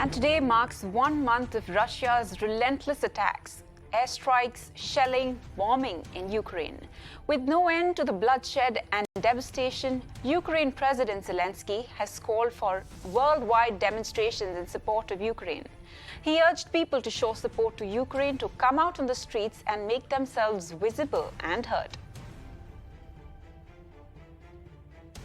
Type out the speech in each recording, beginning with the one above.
And today marks 1 month of Russia's relentless attacks, airstrikes, shelling, bombing in Ukraine. With no end to the bloodshed and devastation, Ukraine President Zelenskyy has called for worldwide demonstrations in support of Ukraine. He urged people to show support to Ukraine to come out on the streets and make themselves visible and heard.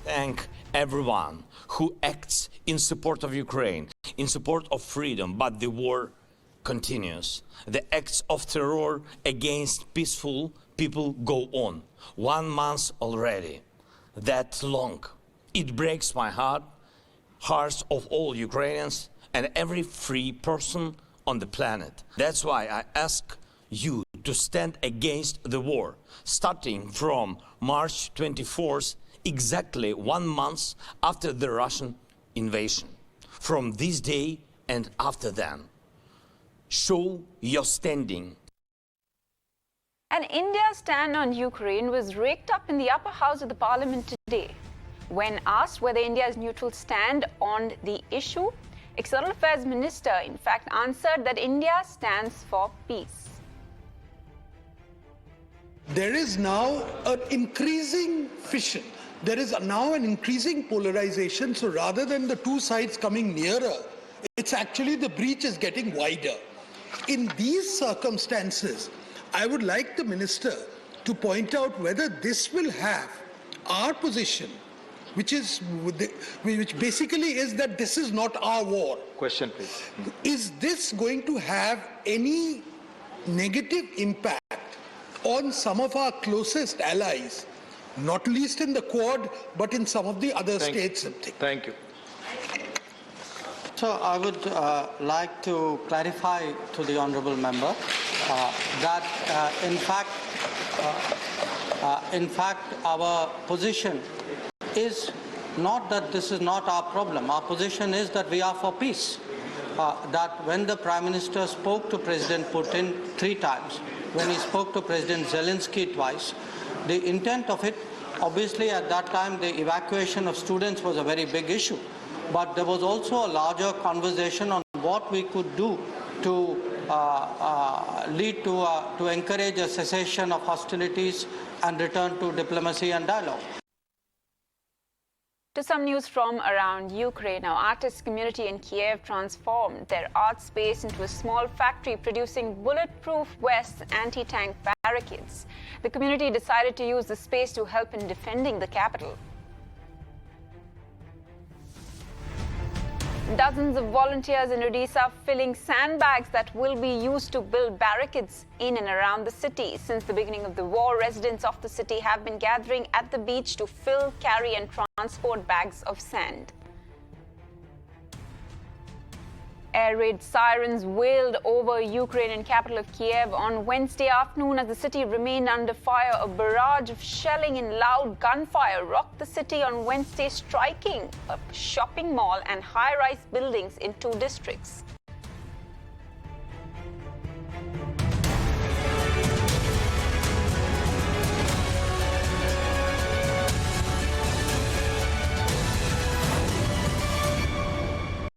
Thank everyone who acts in support of Ukraine, in support of freedom, but the war continues. The acts of terror against peaceful people go on. 1 month already. That long. It breaks my heart, hearts of all Ukrainians and every free person on the planet. That's why I ask you to stand against the war, starting from March 24th, exactly 1 month after the Russian invasion. From this day and after then, show your standing. And India's stand on Ukraine was raked up in the upper house of the parliament today. When asked whether India's neutral stand on the issue, External Affairs Minister in fact answered that India stands for peace. There is now an increasing fission. There is now an increasing polarization. So rather than the two sides coming nearer, it's actually the breach is getting wider. In these circumstances, I would like the minister to point out whether this will have our position, which basically is that this is not our war. Question, please. Is this going to have any negative impact on some of our closest allies, not least in the Quad, but in some of the other states? Thank you. So I would like to clarify to the honourable member that in fact our position is not that this is not our problem. Our position is that we are for peace. That when the Prime Minister spoke to President Putin 3 times, when he spoke to President Zelenskyy twice, the intent of it, obviously at that time the evacuation of students was a very big issue. But there was also a larger conversation on what we could do to lead to encourage a cessation of hostilities and return to diplomacy and dialogue. To some news from around Ukraine, now artists community in Kyiv transformed their art space into a small factory producing bulletproof vests, anti-tank barricades. The community decided to use the space to help in defending the capital. Dozens of volunteers in Odisha filling sandbags that will be used to build barricades in and around the city. Since the beginning of the war, residents of the city have been gathering at the beach to fill, carry and transport bags of sand. Air raid sirens wailed over Ukrainian capital of Kyiv on Wednesday afternoon as the city remained under fire. A barrage of shelling and loud gunfire rocked the city on Wednesday, striking a shopping mall and high-rise buildings in 2 districts.